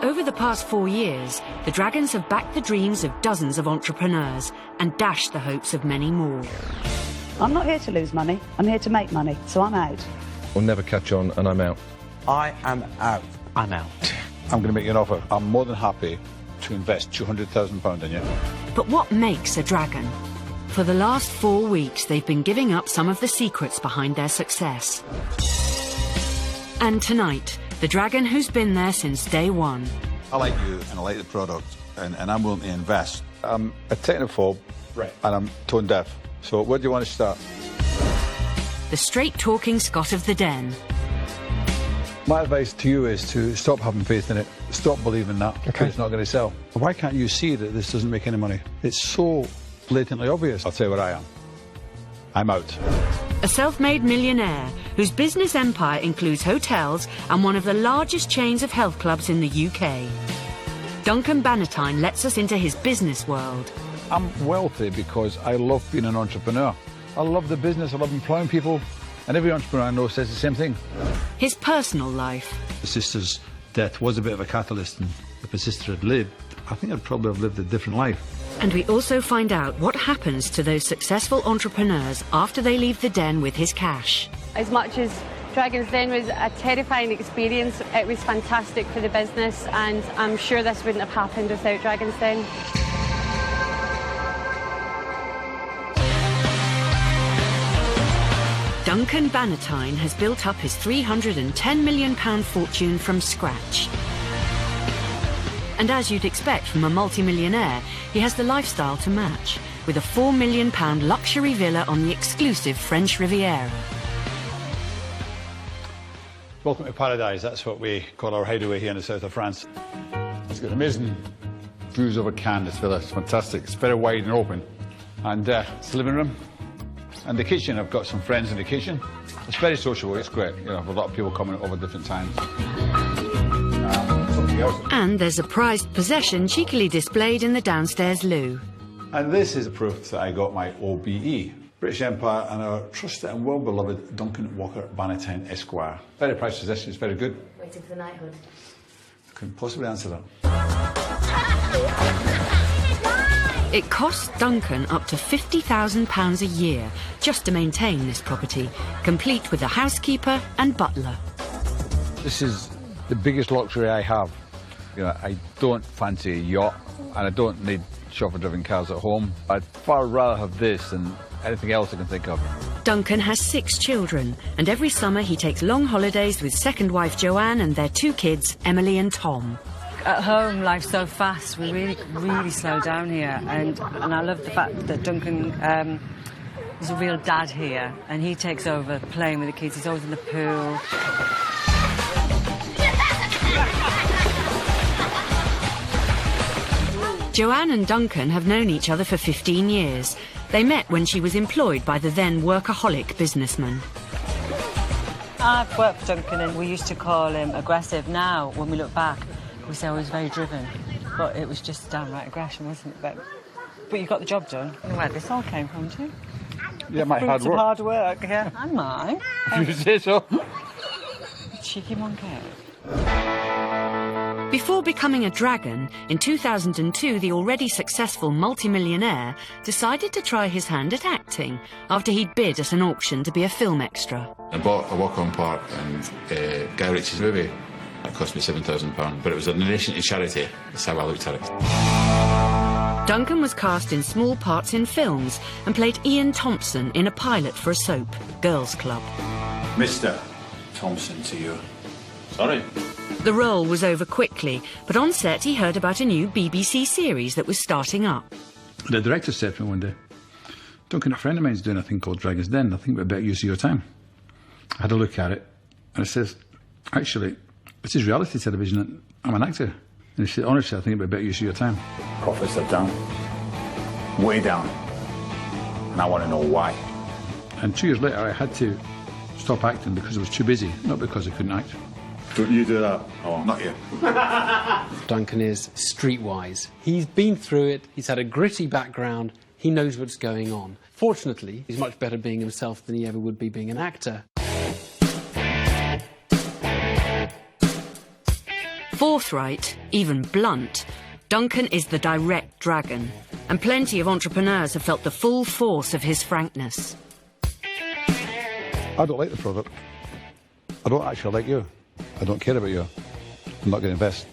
Over the past 4 years, the Dragons have backed the dreams of dozens of entrepreneurs and dashed the hopes of many more. I'm not here to lose money, I'm here to make money, so I'm out. We'll never catch on and I'm out. I am out. I'm out. I'm going to make you an offer. I'm more than happy to invest £200,000 in you. But what makes a dragon? For the last 4 weeks, they've been giving up some of the secrets behind their success. And tonight, the dragon who's been there since day one. I like you and I like the product and I'm willing to invest. I'm a technophobe and I'm tone deaf. So where do you want to start? The straight-talking Scot of the Den. My advice to you is to stop having faith in it. Stop believing that it's not going to sell. Why can't you see that this doesn't make any money? It's so blatantly obvious. I'll tell you what I am. I'm out. A self-made millionaire whose business empire includes hotels and one of the largest chains of health clubs in the UK. Duncan Bannatyne lets us into his business world. I'm wealthy because I love being an entrepreneur. I love the business, I love employing people, and every entrepreneur I know says the same thing. His personal life. My sister's death was a bit of a catalyst, and if my sister had lived, I think I'd probably have lived a different life. And we also find out what happens to those successful entrepreneurs after they leave the den with his cash. As much as Dragon's Den was a terrifying experience, it was fantastic for the business, and I'm sure this wouldn't have happened without Dragon's Den. Duncan Bannatyne has built up his £310 million fortune from scratch. And as you'd expect from a multi-millionaire, he has the lifestyle to match, with a £4 million luxury villa on the exclusive French Riviera. Welcome to paradise, that's what we call our hideaway here in the south of France. It's got amazing views over Cannes, this villa, it's fantastic. It's very wide and open. And it's the living room. And the kitchen, I've got some friends in the kitchen. It's very sociable, it's great. You know, I have a lot of people coming over different times. And there's a prized possession cheekily displayed in the downstairs loo. And this is proof that I got my OBE, British Empire, and our trusted and well-beloved Duncan Walker Bannatyne Esquire. Very prized possession, it's very good. Waiting for the knighthood. I couldn't possibly answer that. It costs Duncan up to £50,000 a year just to maintain this property, complete with a housekeeper and butler. This is the biggest luxury I have. You know, I don't fancy a yacht, and I don't need chauffeur-driven cars at home. I'd far rather have this than anything else I can think of. Duncan has 6 children, and every summer he takes long holidays with second wife Joanne and their 2 kids, Emily and Tom. At home, life's so fast. We really slow down here, and I love the fact that Duncan is a real dad here, and he takes over playing with the kids. He's always in the pool. Joanne and Duncan have known each other for 15 years. They met when she was employed by the then workaholic businessman. I've worked for Duncan, and we used to call him aggressive. Now, when we look back, we say he was very driven, but it was just downright aggression, wasn't it? But you got the job done. You know where this all came from, too? Yeah, my hard work. Hard work, yeah. And mine. If you say so. Cheeky monkey. Before becoming a dragon, in 2002, the already successful multimillionaire decided to try his hand at acting after he'd bid at an auction to be a film extra. I bought a walk-on part in Guy Ritchie's movie. It cost me £7,000, but it was a donation to charity. That's how I looked at it. Duncan was cast in small parts in films and played Ian Thompson in a pilot for a soap, Girls Club. Mr. Thompson to you. Sorry. The role was over quickly, but on set he heard about a new BBC series that was starting up. The director said to me one day, Duncan, a friend of mine's doing a thing called Dragon's Den. I think we'd better use your time. I had a look at it, and it says, actually, this is reality television, and I'm an actor. And he said, honestly, I think it'd be better use of your time. Profits are down. Way down. And I want to know why. And 2 years later, I had to stop acting because I was too busy, not because I couldn't act. Don't you do that? Oh, not you. Duncan is streetwise. He's been through it, he's had a gritty background, he knows what's going on. Fortunately, he's much better being himself than he ever would be being an actor. Forthright, even blunt, Duncan is the direct dragon, and plenty of entrepreneurs have felt the full force of his frankness. I don't like the product. I don't actually like you. I don't care about you. I'm not going to invest.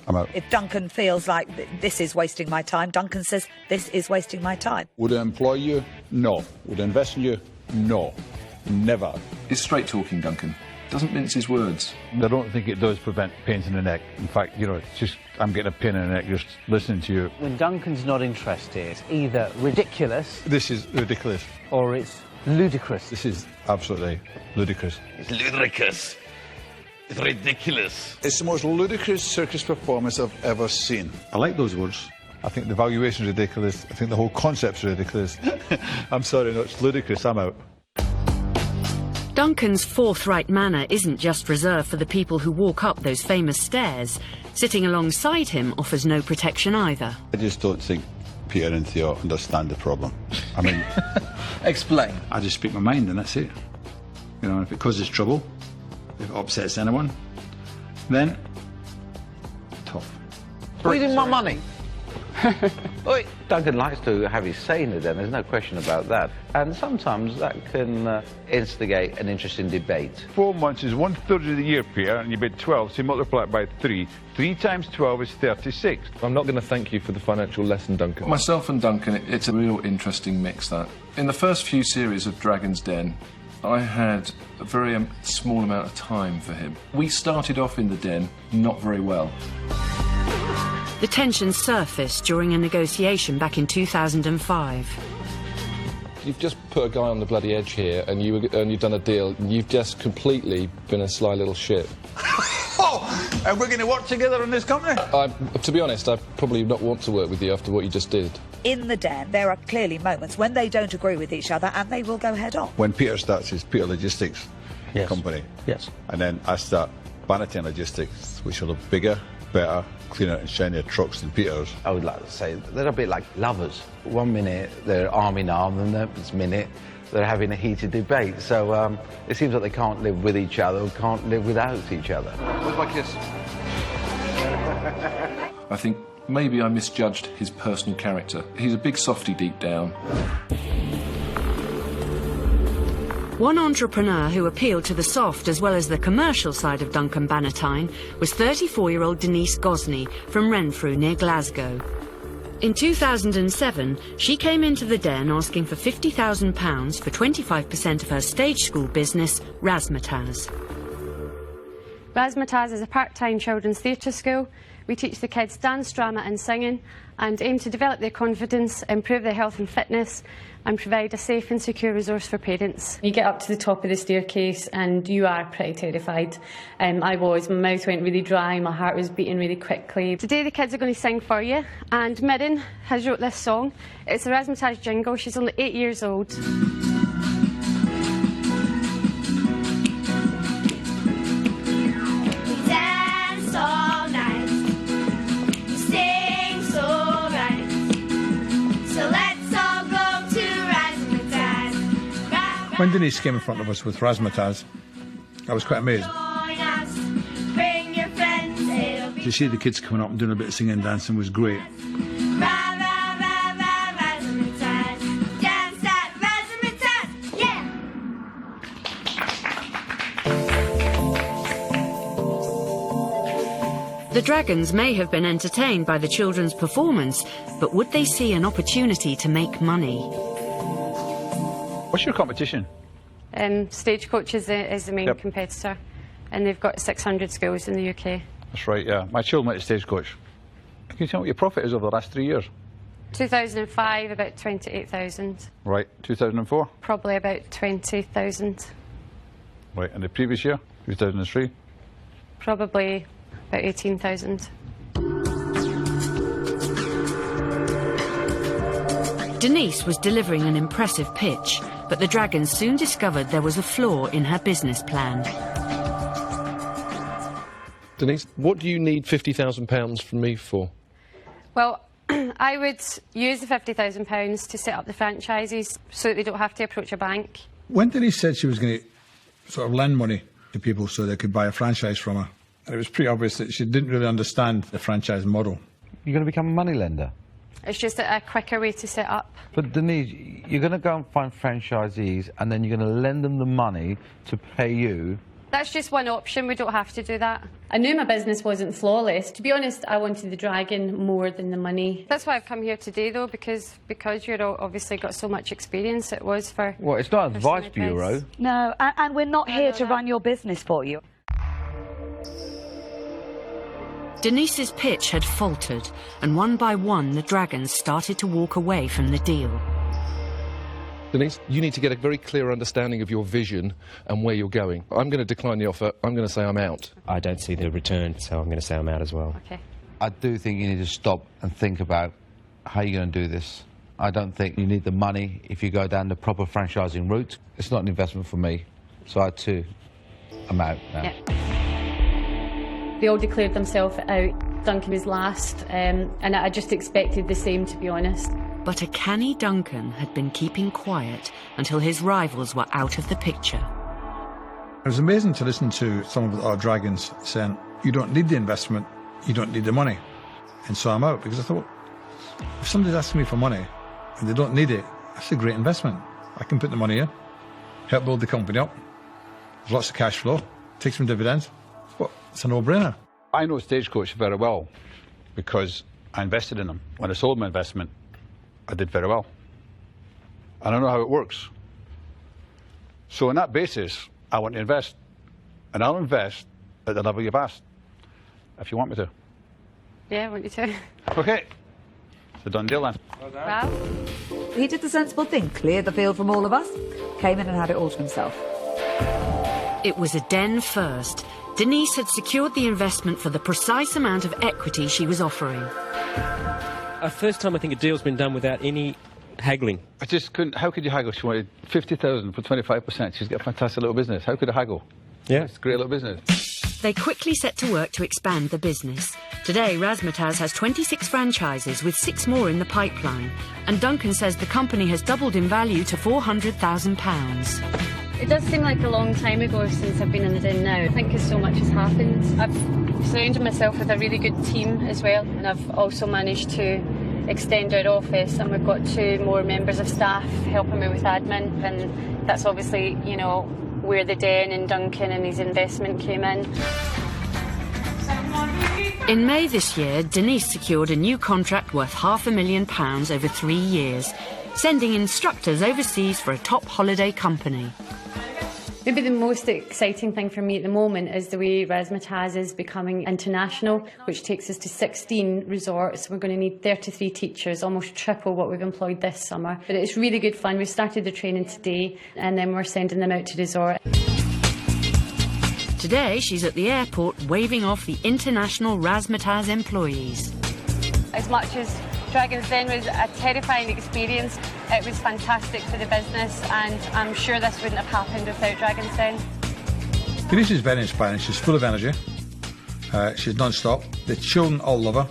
I'm out. If Duncan feels like this is wasting my time, Duncan says this is wasting my time. Would I employ you? No. Would I invest in you? No. Never. He's straight talking, Duncan. Doesn't mince his words. I don't think it does prevent pains in the neck. In fact, you know, it's just, I'm getting a pain in the neck just listening to you. When Duncan's not interested, it's either ridiculous... This is ridiculous. ...or it's ludicrous. This is absolutely ludicrous. It's ludicrous. It's ridiculous. It's the most ludicrous circus performance I've ever seen. I like those words. I think the valuation's ridiculous. I think the whole concept's ridiculous. I'm sorry, no, it's ludicrous. I'm out. Duncan's forthright manner isn't just reserved for the people who walk up those famous stairs. Sitting alongside him offers no protection either. I just don't think Peter and Theo understand the problem. I mean... Explain. I just speak my mind and that's it. You know, if it causes trouble, if it upsets anyone, then... tough. Reading my money. Well, Duncan likes to have his say in it, then there's no question about that. And sometimes that can instigate an interesting debate. 4 months is 1/3 of the year, Peter, and you bid 12, so you multiply it by 3. 3 times 12 is 36. I'm not going to thank you for the financial lesson, Duncan. Myself and Duncan, it's a real interesting mix, that. In the first few series of Dragon's Den, I had a very small amount of time for him. We started off in the den not very well. The tension surfaced during a negotiation back in 2005. You've just put a guy on the bloody edge here, and you've done a deal. You've just completely been a sly little shit. Oh, and we're going to work together in this company? To be honest, I probably not want to work with you after what you just did. In the den, there are clearly moments when they don't agree with each other and they will go head on. When Peter starts his Peter Logistics company, and then I start Bannatyne Logistics, which are the bigger, better, cleaner and shinier trucks than Peter's. I would like to say they're a bit like lovers. One minute they're arm in arm, and the next minute they're having a heated debate. So it seems like they can't live with each other or can't live without each other. Where's my kiss? I think maybe I misjudged his personal character. He's a big softy deep down. One entrepreneur who appealed to the soft as well as the commercial side of Duncan Bannatyne was 34-year-old Denise Gosney from Renfrew near Glasgow. In 2007, she came into the den asking for £50,000 for 25% of her stage school business, Razzmatazz. Razzmatazz is a part-time children's theatre school. We teach the kids dance, drama and singing and aim to develop their confidence, improve their health and fitness and provide a safe and secure resource for parents. You get up to the top of the staircase and you are pretty terrified. I was. My mouth went really dry, my heart was beating really quickly. Today the kids are going to sing for you, and Mirren has wrote this song. It's a Razzmatazz jingle. She's only 8 years old. When Denise came in front of us with Razzmatazz, I was quite amazed. To see the kids coming up and doing a bit of singing and dancing was great. The Dragons may have been entertained by the children's performance, but would they see an opportunity to make money? What's your competition? Stagecoach is the main competitor, and they've got 600 schools in the UK. That's right, yeah. My children went to Stagecoach. Can you tell me what your profit is over the last 3 years? 2005, about 28,000. Right. 2004? Probably about 20,000. Right. And the previous year, 2003? Probably about 18,000. Denise was delivering an impressive pitch, but the Dragons soon discovered there was a flaw in her business plan. Denise, what do you need £50,000 from me for? Well, I would use the £50,000 to set up the franchises so that they don't have to approach a bank. When Denise said she was going to sort of lend money to people so they could buy a franchise from her, And it was pretty obvious that she didn't really understand the franchise model. You're going to become a moneylender. It's just a quicker way to set up. But Denise, you're going to go and find franchisees and then you're going to lend them the money to pay you. That's just one option, we don't have to do that. I knew my business wasn't flawless. To be honest, I wanted the dragon more than the money. That's why I've come here today, though, because you're obviously got so much experience. It was for... Well, it's not an advice bureau. No, and we're not here to run your business for you. Denise's pitch had faltered, and one by one the dragons started to walk away from the deal. Denise, you need to get a very clear understanding of your vision and where you're going. I'm going to decline the offer. I'm going to say I'm out. I don't see the return, so I'm going to say I'm out as well. Okay. I do think you need to stop and think about how you're going to do this. I don't think you need the money if you go down the proper franchising route. It's not an investment for me, so I too am out now. Yeah. They all declared themselves out. Duncan was last, and I just expected the same, to be honest. But a canny Duncan had been keeping quiet until his rivals were out of the picture. It was amazing to listen to some of our dragons saying, you don't need the investment, you don't need the money. And so I'm out, because I thought, if somebody's asking me for money and they don't need it, that's a great investment. I can put the money in, help build the company up, there's lots of cash flow, take some dividends. Well, it's a no-brainer. I know Stagecoach very well because I invested in them. When I sold my investment, I did very well. And I know how it works. So on that basis, I want to invest. And I'll invest at the level you've asked, if you want me to. Yeah, I want you to. OK. It's a done deal then. Wow. He did the sensible thing, cleared the field from all of us, came in and had it all to himself. It was a den first. Denise had secured the investment for the precise amount of equity she was offering. First time I think a deal's been done without any haggling. I just couldn't. How could you haggle? She wanted 50,000 for 25%. She's got a fantastic little business. How could I haggle? Yeah. It's a great little business. They quickly set to work to expand the business. Today, Razzmatazz has 26 franchises with 6 more in the pipeline. And Duncan says the company has doubled in value to £400,000. It does seem like a long time ago since I've been in the den now. I think because so much has happened. I've surrounded myself with a really good team as well, and I've also managed to extend our office, and we've got 2 more members of staff helping me with admin, and that's obviously, you know, where the den and Duncan and his investment came in. In May this year, Denise secured a new contract worth £500,000 over 3 years, sending instructors overseas for a top holiday company. Maybe the most exciting thing for me at the moment is the way Razzmatazz is becoming international, which takes us to 16 resorts. We're going to need 33 teachers, almost triple what we've employed this summer. But it's really good fun. We've started the training today, and then we're sending them out to resort. Today, she's at the airport waving off the international Razzmatazz employees. As much as Dragon's Den was a terrifying experience, it was fantastic for the business, and I'm sure this wouldn't have happened without Dragon's Den. Denise is very inspiring. She's full of energy. She's non-stop. The children all love her.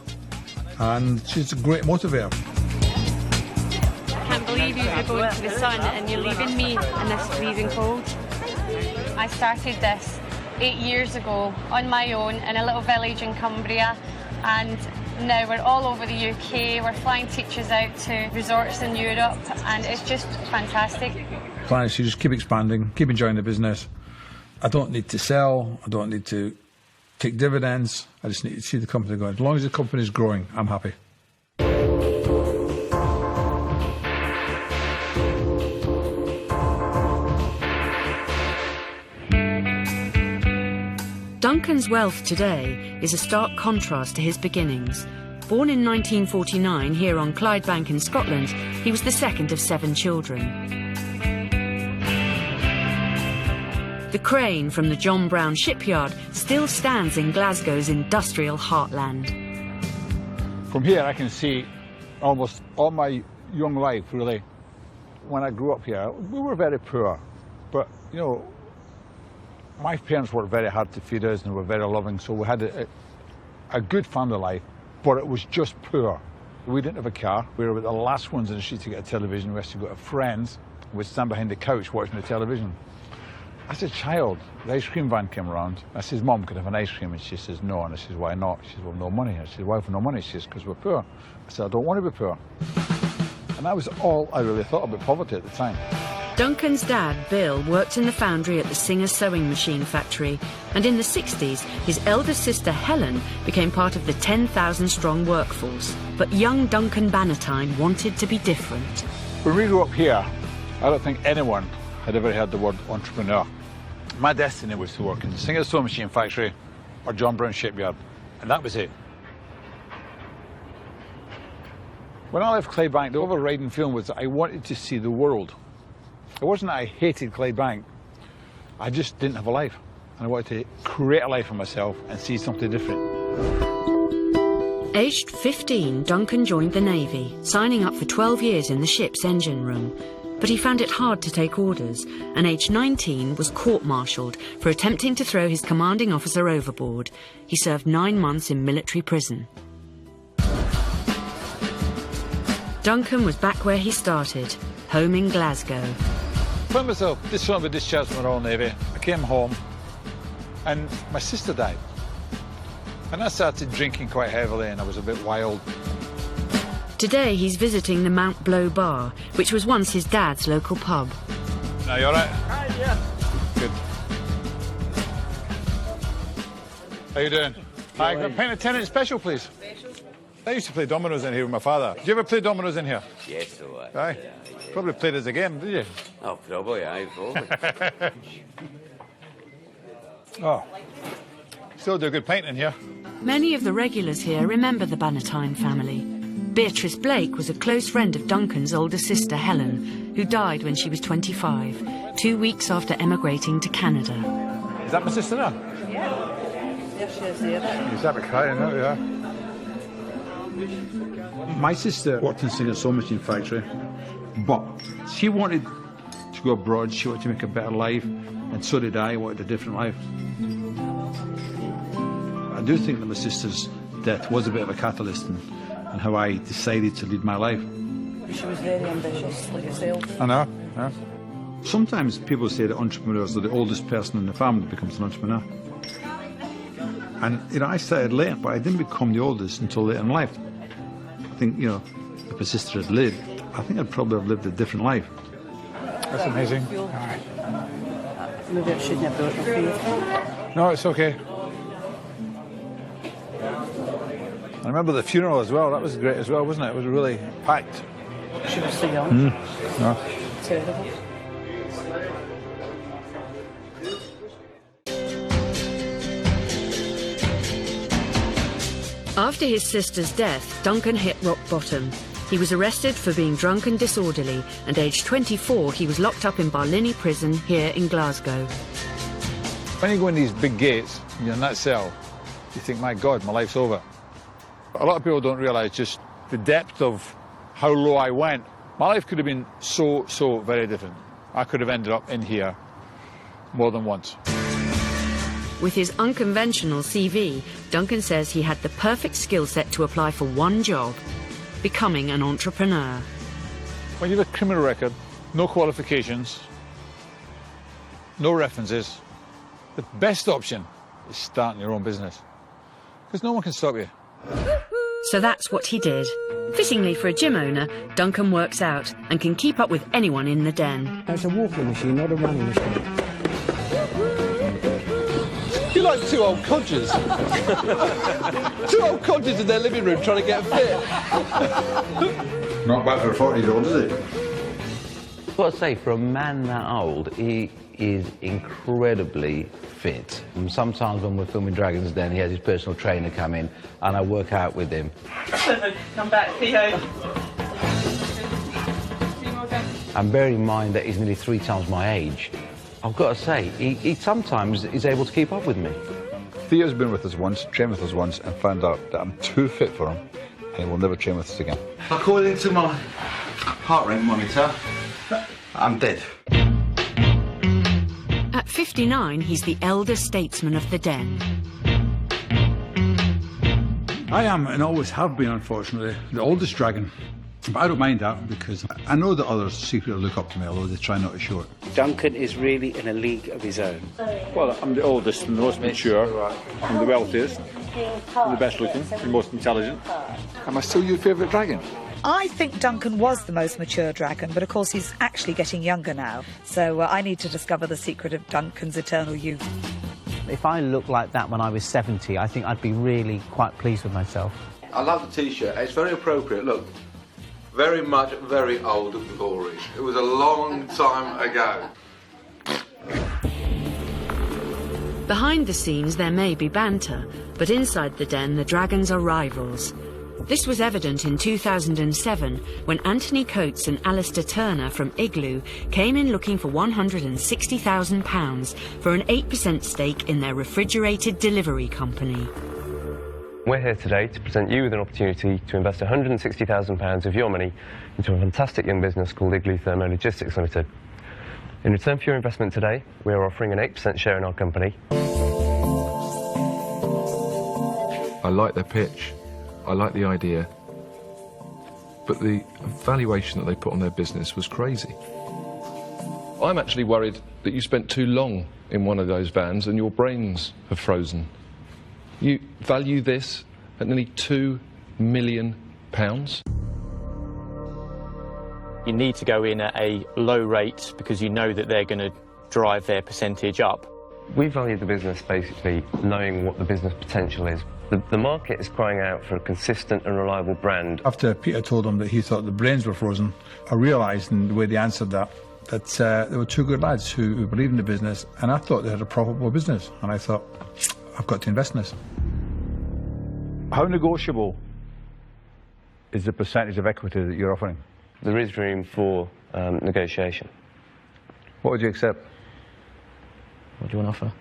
And she's a great motivator. I can't believe you're going to the sun and you're leaving me in this freezing cold. I started this 8 years ago on my own in a little village in Cumbria, and now we're all over the UK. We're flying teachers out to resorts in Europe, and it's just fantastic. Plan is to just keep expanding, keep enjoying the business. I don't need to sell. I don't need to take dividends. I just need to see the company going. As long as the company is growing, I'm happy. Duncan's wealth today is a stark contrast to his beginnings. Born in 1949 here on Clydebank in Scotland, he was the second of 7 children. The crane from the John Brown shipyard still stands in Glasgow's industrial heartland. From here I can see almost all my young life, really. When I grew up here, we were very poor, but, you know, my parents worked very hard to feed us and were very loving, so we had a good family life, but it was just poor. We didn't have a car. We were the last ones in the street to get a television. We used to go to friends. We'd stand behind the couch watching the television. As a child, the ice cream van came around. I says, Mum, could I have an ice cream? And she says, no. And I says, why not? She says, well, no money. I said, why for no money? She says, because we're poor. I said, I don't want to be poor. And that was all I really thought about poverty at the time. Duncan's dad, Bill, worked in the foundry at the Singer sewing machine factory, and in the 60s, his elder sister, Helen, became part of the 10,000-strong workforce. But young Duncan Bannatyne wanted to be different. When we grew up here, I don't think anyone had ever heard the word entrepreneur. My destiny was to work in the Singer sewing machine factory or John Brown shipyard, and that was it. When I left Clydebank, the overriding feeling was that I wanted to see the world. It wasn't that I hated Clydebank, I just didn't have a life. And I wanted to create a life for myself and see something different. Aged 15, Duncan joined the Navy, signing up for 12 years in the ship's engine room. But he found it hard to take orders, and aged 19 was court-martialed for attempting to throw his commanding officer overboard. He served 9 months in military prison. Duncan was back where he started, home in Glasgow. I found myself just on the discharge from the Royal Navy. I came home and my sister died. And I started drinking quite heavily and I was a bit wild. Today he's visiting the Mount Blow Bar, which was once his dad's local pub. Now, you all right? Hi, yeah. Good. How you doing? Hi, got a pint of tenant special, please. Special. I used to play dominoes in here with my father. Did you ever play dominoes in here? Yes, so Aye. Yeah. Probably played us again, did you? Oh, probably, aye, probably. Oh, still do a good pint in here. Many of the regulars here remember the Bannatyne family. Beatrice Blake was a close friend of Duncan's older sister, Helen, who died when she was 25, 2 weeks after emigrating to Canada. Is that my sister now? Yeah. There she is there. Is that my crying out, yeah? My sister worked in Singer sewing machine factory, but she wanted to go abroad, she wanted to make a better life, and so did I wanted a different life. I do think that my sister's death was a bit of a catalyst in how I decided to lead my life. She was very ambitious, like yourself. I know, yeah. Sometimes people say that entrepreneurs are the oldest person in the family that becomes an entrepreneur. And, you know, I started late, but I didn't become the oldest until late in life. I think, you know, if my sister had lived, I think I'd probably have lived a different life. That's amazing. All right. Maybe I shouldn't have brought it for you. No, it's okay. I remember the funeral as well. That was great as well, wasn't it? It was really packed. She was so young. No. Terrible. After his sister's death, Duncan hit rock bottom. He was arrested for being drunk and disorderly, and aged 24, he was locked up in Bartlett prison here in Glasgow. When you go in these big gates, you're in that cell, you think, my God, my life's over. A lot of people don't realise just the depth of how low I went. My life could have been so very different. I could have ended up in here more than once. With his unconventional CV, Duncan says he had the perfect skill set to apply for one job: becoming an entrepreneur. When you have a criminal record, no qualifications, no references, the best option is starting your own business. Because no one can stop you. So that's what he did. Fittingly for a gym owner, Duncan works out and can keep up with anyone in the den. It's a walking machine, not a running machine. You're like two old codgers. Two old codgers in their living room trying to get fit. Not bad for a 40-year-old, is it? I've got to say, for a man that old, he is incredibly fit. And sometimes when we're filming Dragon's Den, he has his personal trainer come in and I work out with him. Come back, Theo. And bearing in mind that he's nearly 3 times my age, I've got to say, he sometimes is able to keep up with me. Theo's been with us once, trained with us once, and found out that I'm too fit for him, and he will never train with us again. According to my heart rate monitor, I'm dead. At 59, he's the elder statesman of the den. I am, and always have been, unfortunately, the oldest dragon. But I don't mind that because I know that others secretly look up to me, although they try not to show it. Duncan is really in a league of his own. Well, I'm the oldest and the most mature, I'm the wealthiest, I'm the best looking, the most intelligent. Am I still your favourite dragon? I think Duncan was the most mature dragon, but of course he's actually getting younger now. So I need to discover the secret of Duncan's eternal youth. If I looked like that when I was 70, I think I'd be really quite pleased with myself. I love the T-shirt. It's very appropriate. Look, very much, very old glory. It was a long time ago. Behind the scenes there may be banter, but inside the den the dragons are rivals. This was evident in 2007 when Anthony Coates and Alistair Turner from Igloo came in looking for £160,000 for an 8% stake in their refrigerated delivery company. We're here today to present you with an opportunity to invest £160,000 of your money into a fantastic young business called Igloo Thermo Logistics Limited. In return for your investment today, we are offering an 8% share in our company. I like their pitch, I like the idea, but the valuation that they put on their business was crazy. I'm actually worried that you spent too long in one of those vans and your brains have frozen. You value this at nearly £2 million. You need to go in at a low rate because you know that they're going to drive their percentage up. We value the business basically knowing what the business potential is. The market is crying out for a consistent and reliable brand. After Peter told him that he thought the brains were frozen, I realised in the way they answered that they were two good lads who believed in the business, and I thought they had a profitable business, and I thought, I've got to invest in this. How negotiable is the percentage of equity that you're offering? There is room for negotiation. What would you accept? What do you want to offer?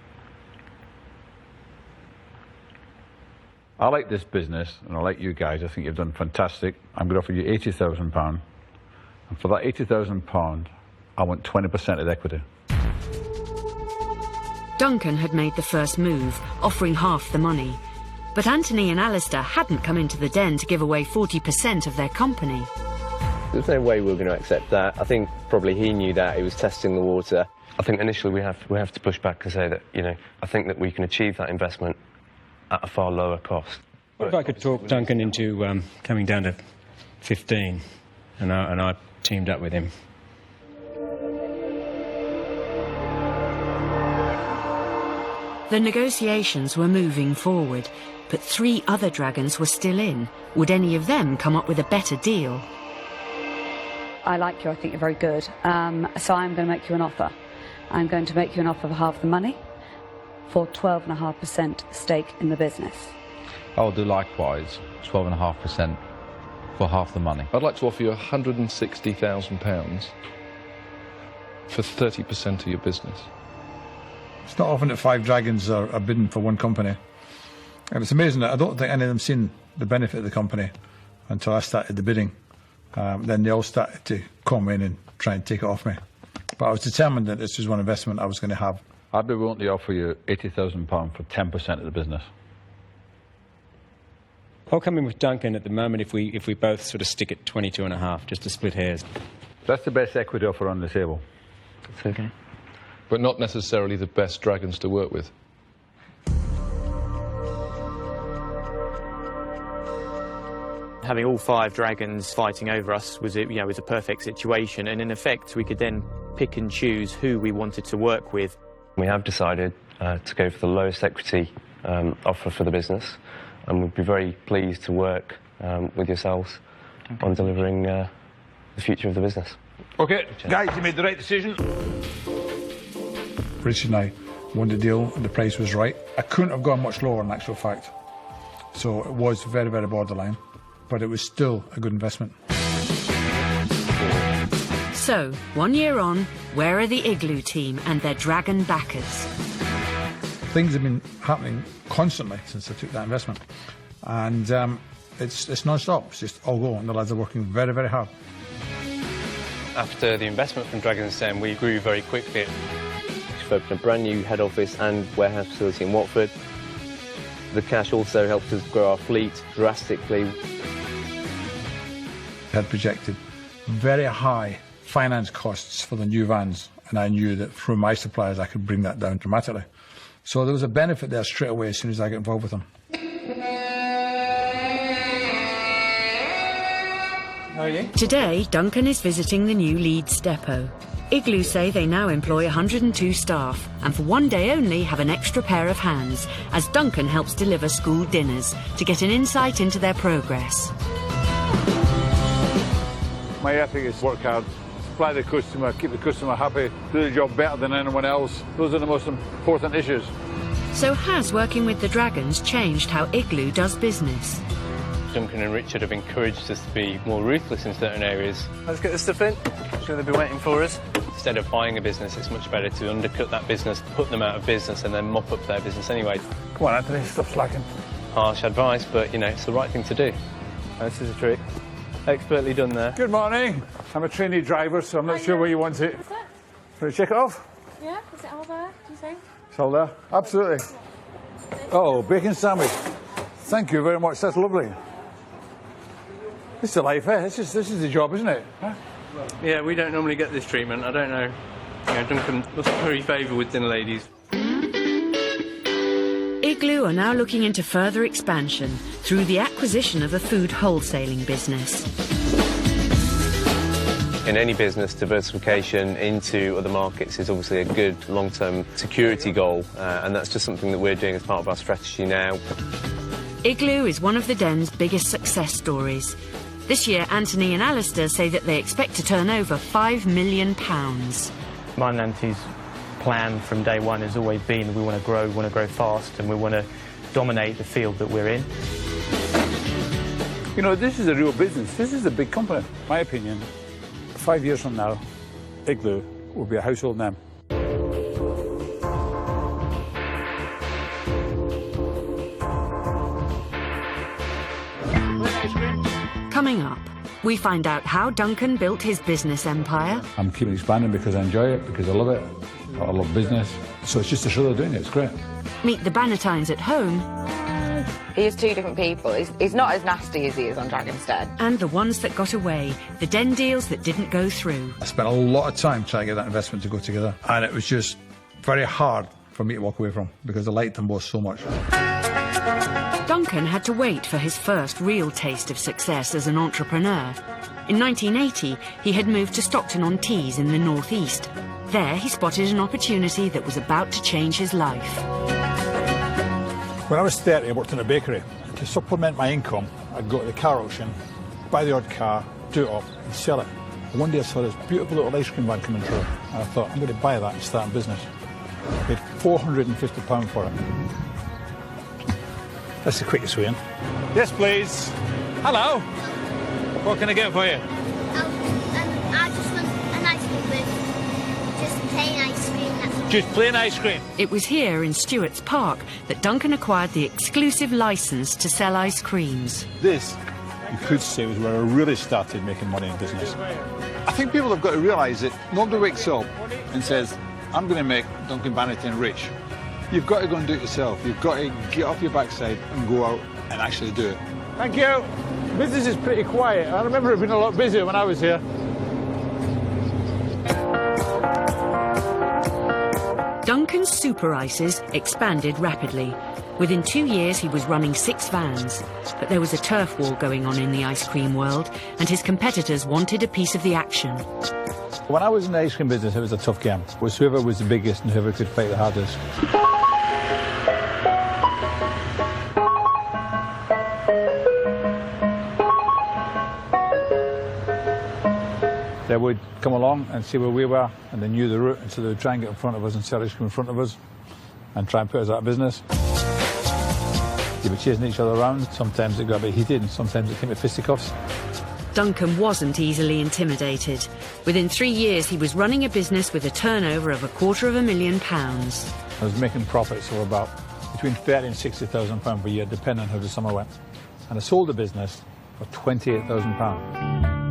I like this business, and I like you guys. I think you've done fantastic. I'm going to offer you £80,000, and for that £80,000, I want 20% of the equity. Duncan had made the first move, offering half the money. But Anthony and Alistair hadn't come into the den to give away 40% of their company. There's no way we were going to accept that. I think probably he knew that. He was testing the water. I think initially we have to push back and say that, you know, I think that we can achieve that investment at a far lower cost. What if I could talk Duncan into coming down to 15 and I teamed up with him? The negotiations were moving forward, but 3 other dragons were still in. Would any of them come up with a better deal? I like you, I think you're very good. So I'm going to make you an offer. I'm going to make you an offer for half the money for 12.5% stake in the business. I'll do likewise, 12.5% for half the money. I'd like to offer you £160,000 for 30% of your business. It's not often that 5 dragons are bidding for one company. And it's amazing that I don't think any of them seen the benefit of the company until I started the bidding. Then they all started to come in and try and take it off me. But I was determined that this was one investment I was going to have. I'd be willing to offer you £80,000 for 10% of the business. I'll come in with Duncan at the moment if we both sort of stick at 22.5, just to split hairs. That's the best equity offer on the table. That's okay. But not necessarily the best dragons to work with. Having all 5 dragons fighting over us was a perfect situation, and in effect we could then pick and choose who we wanted to work with. We have decided to go for the lowest equity offer for the business, and we'd be very pleased to work with yourselves on delivering the future of the business. OK, guys, you made the right decision. Richard and I won the deal, and the price was right. I couldn't have gone much lower in actual fact. So it was very, very borderline, but it was still a good investment. So, 1 year on, where are the Igloo team and their dragon backers? Things have been happening constantly since I took that investment. And it's non-stop, it's just all go, and the lads are working very, very hard. After the investment from Dragon's Den, we grew very quickly. We've opened a brand new head office and warehouse facility in Watford. The cash also helped us grow our fleet drastically. The had projected very high finance costs for the new vans, and I knew that through my suppliers I could bring that down dramatically. So there was a benefit there straight away as soon as I got involved with them. How are you? Today, Duncan is visiting the new Leeds depot. Igloo say they now employ 102 staff and for one day only have an extra pair of hands as Duncan helps deliver school dinners to get an insight into their progress. My ethic is work hard, supply the customer, keep the customer happy, do the job better than anyone else. Those are the most important issues. So has working with the Dragons changed how Igloo does business? Duncan and Richard have encouraged us to be more ruthless in certain areas. Let's get the stuff in. I'm sure they'll be waiting for us. Instead of buying a business, it's much better to undercut that business, put them out of business and then mop up their business anyway. Come on, Anthony, stop slacking. Harsh advice, but, you know, it's the right thing to do. This is a trick. Expertly done there. Good morning. I'm a trainee driver, so I'm not sure where you want it. Is it? Can we check it off? Yeah, is it all there, do you think? It's all there? Absolutely. Oh, bacon sandwich. Thank you very much, that's lovely. This is the life, eh? This is the job, isn't it? Huh? Yeah, we don't normally get this treatment. I don't know. You know, Duncan must curry favour with dinner ladies. Igloo are now looking into further expansion through the acquisition of a food wholesaling business. In any business, diversification into other markets is obviously a good long-term security goal, and that's just something that we're doing as part of our strategy now. Igloo is one of the den's biggest success stories. This year, Anthony and Alistair say that they expect to turn over £5 million. Mine and Anthony's plan from day one has always been we want to grow fast, and we want to dominate the field that we're in. You know, this is a real business. This is a big company. In my opinion, 5 years from now, Igloo will be a household name. Coming up, we find out how Duncan built his business empire. I'm keeping expanding because I enjoy it, because I love it. I love business. So it's just to show they're doing it. It's great. Meet the Bannatynes at home. He is two different people. He's not as nasty as he is on Dragon's Den. And the ones that got away, the den deals that didn't go through. I spent a lot of time trying to get that investment to go together, and it was just very hard for me to walk away from because I liked them both so much. Duncan had to wait for his first real taste of success as an entrepreneur. In 1980, he had moved to Stockton-on-Tees in the northeast. There, he spotted an opportunity that was about to change his life. When I was 30, I worked in a bakery. To supplement my income, I'd go to the car auction, buy the odd car, do it up, and sell it. And one day I saw this beautiful little ice cream van coming through, and I thought, I'm going to buy that and start a business. I paid £450 for it. That's the quickest way in. Yes, please. Hello. What can I get for you? I just want an ice cream with just plain ice cream. That's just plain ice cream. It was here in Stewart's Park that Duncan acquired the exclusive licence to sell ice creams. This, you could say, was where I really started making money in business. I think people have got to realise that nobody wakes up and says, I'm going to make Duncan Bannatyne rich. You've got to go and do it yourself. You've got to get off your backside and go out and actually do it. Thank you. Business is pretty quiet. I remember it being a lot busier when I was here. Duncan's super ices expanded rapidly. Within 2 years, he was running 6 vans. But there was a turf war going on in the ice cream world, and his competitors wanted a piece of the action. When I was in the ice cream business, it was a tough game. It was whoever was the biggest and whoever could fight the hardest. They would come along and see where we were, and they knew the route, and so they would try and get in front of us and sell ice cream in front of us and try and put us out of business. They were chasing each other around. Sometimes it got a bit heated, and sometimes it came to fisticuffs. Duncan wasn't easily intimidated. Within 3 years, he was running a business with a turnover of £250,000. I was making profits of about between £30,000 and £60,000 per year, depending on how the summer went. And I sold the business for £28,000.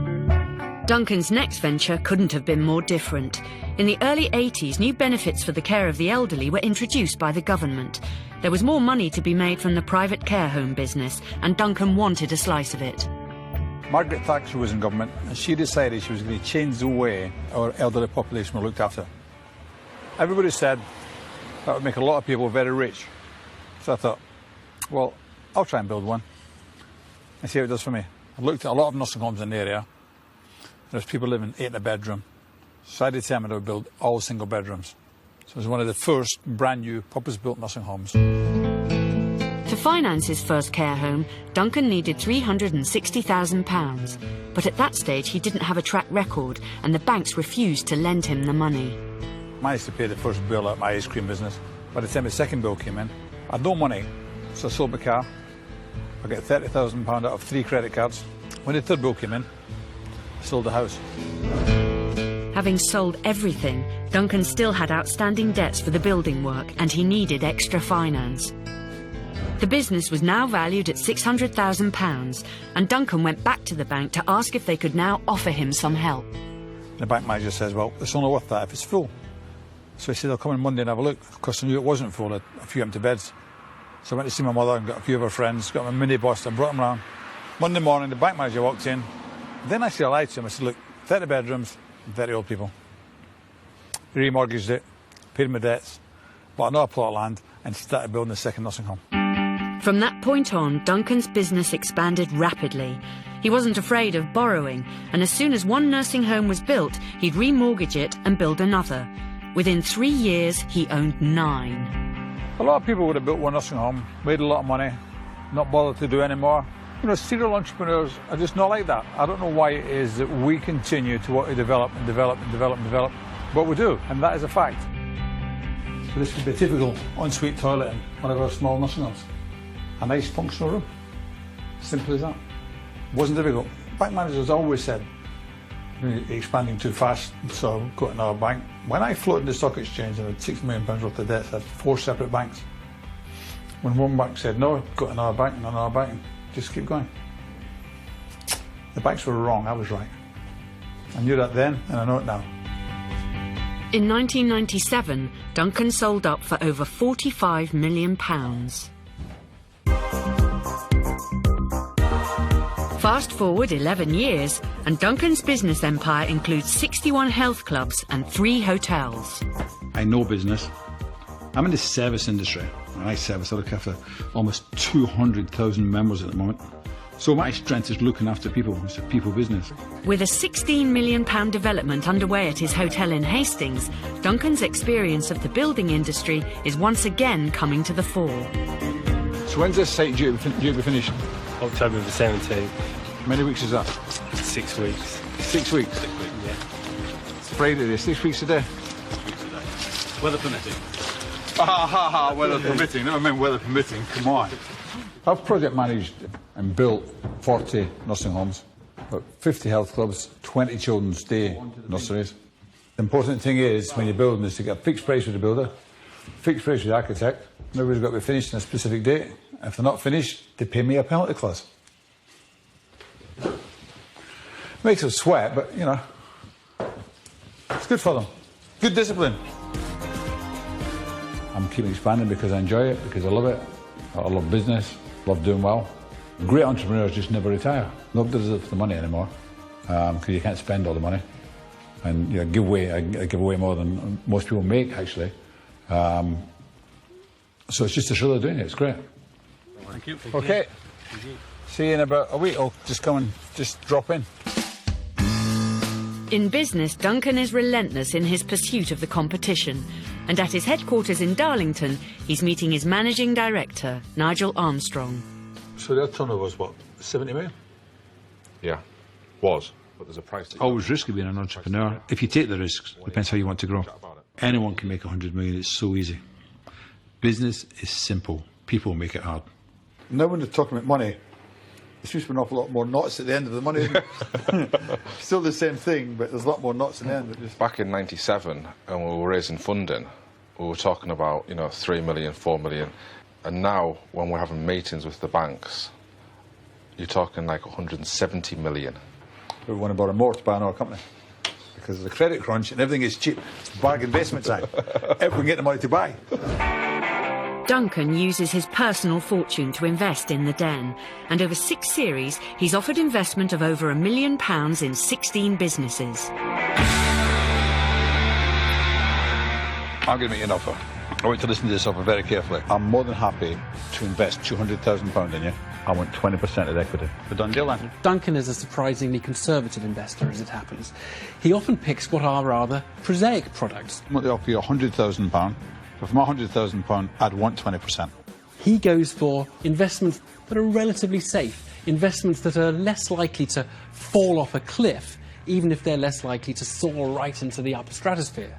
Duncan's next venture couldn't have been more different. In the early 80s, new benefits for the care of the elderly were introduced by the government. There was more money to be made from the private care home business, and Duncan wanted a slice of it. Margaret Thatcher was in government, and she decided she was going to change the way our elderly population were looked after. Everybody said that would make a lot of people very rich. So I thought, well, I'll try and build one and see how it does for me. I looked at a lot of nursing homes in the area. There's people living 8 in a bedroom. So I determined I would build all single bedrooms. So it was one of the first brand new purpose-built nursing homes. To finance his first care home, Duncan needed £360,000. But at that stage, he didn't have a track record, and the banks refused to lend him the money. I managed to pay the first bill at my ice cream business. By the time the second bill came in, I had no money, so I sold my car. I got £30,000 out of 3 credit cards. When the third bill came in, I sold the house. Having sold everything, Duncan still had outstanding debts for the building work, and he needed extra finance. The business was now valued at £600,000, and Duncan went back to the bank to ask if they could now offer him some help. The bank manager says, well, it's only worth that if it's full. So he said, I'll come in Monday and have a look. Of course, I knew it wasn't full, had a few empty beds. So I went to see my mother and got a few of her friends, got my minibus and brought them round. Monday morning, the bank manager walked in. Then I lied to him. I said, look, 30 bedrooms, 30 old people. He remortgaged it, paid my debts, bought another plot of land, and started building the second nursing home. From that point on, Duncan's business expanded rapidly. He wasn't afraid of borrowing, and as soon as one nursing home was built, he'd remortgage it and build another. Within 3 years, he owned 9. A lot of people would have built one nursing home, made a lot of money, not bothered to do any more. You know, serial entrepreneurs are just not like that. I don't know why it is that we continue to want to develop and develop and develop and develop, but we do, and that is a fact. So this would be a typical ensuite toilet in one of our small nursing homes. A nice functional room. Simple as that. Wasn't difficult. Bank managers always said, you're expanding too fast, so go to another bank. When I floated the stock exchange and had £6 million worth of debts, I had 4 separate banks. When one bank said no, go to another bank and another bank, and just keep going. The banks were wrong, I was right. I knew that then, and I know it now. In 1997, Duncan sold up for over £45 million. Fast forward 11 years, and Duncan's business empire includes 61 health clubs and 3 hotels. I know business. I'm in the service industry. I look after almost 200,000 members at the moment. So my strength is looking after people. It's a people business. With a £16 million development underway at his hotel in Hastings, Duncan's experience of the building industry is once again coming to the fore. So when's this site due to be finished? October the 17th. How many weeks is that? 6 weeks. 6 weeks? 6 weeks, yeah. It's Friday day, 6 weeks a day. 6 weeks a day. Weather permitting. Weather permitting. Never mind weather permitting. Come on. I've project managed and built 40 nursing homes, about 50 health clubs, 20 children's day nurseries. The important thing is, when you're building, is to get a fixed price with the builder, fixed price with the architect. Everybody's got to be finished on a specific date. If they're not finished, they pay me a penalty clause. Makes them sweat, but, you know, it's good for them. Good discipline. I'm keeping expanding because I enjoy it, because I love it. I love business, love doing well. Great entrepreneurs just never retire. Nobody does it for the money anymore, because you can't spend all the money. And you know, I give away more than most people make, actually. So it's just a show they're doing it. It's great. Thank you. Okay. Thank you. See you in about a week. I'll just come and just drop in. In business, Duncan is relentless in his pursuit of the competition. And at his headquarters in Darlington, he's meeting his managing director, Nigel Armstrong. So their turnover was what, 70 million? Yeah, was. But there's a price. Always risky being an entrepreneur. If you take the risks, depends how you want to grow. Anyone can make 100 million. It's so easy. Business is simple. People make it hard. Now when they're talking about money, there seems to be an awful lot more knots at the end of the money, isn't it? Still the same thing, but there's a lot more knots at the end. Back in '97, and we were raising funding, we were talking about, 3 million, 4 million. And now, when we're having meetings with the banks, you're talking like 170 million. We want to borrow more to buy another company. Because of the credit crunch and everything is cheap. Bargain investment time. If we can get the money to buy. Duncan uses his personal fortune to invest in the den, and over 6 series, he's offered investment of over £1 million in 16 businesses. I'm going to make you an offer. I want you to listen to this offer very carefully. I'm more than happy to invest £200,000 in you. I want 20% of the equity. A done deal, then. Duncan is a surprisingly conservative investor, as it happens. He often picks what are rather prosaic products. I want to offer you £100,000. So from £100,000, I'd want 20%. He goes for investments that are relatively safe, investments that are less likely to fall off a cliff, even if they're less likely to soar right into the upper stratosphere.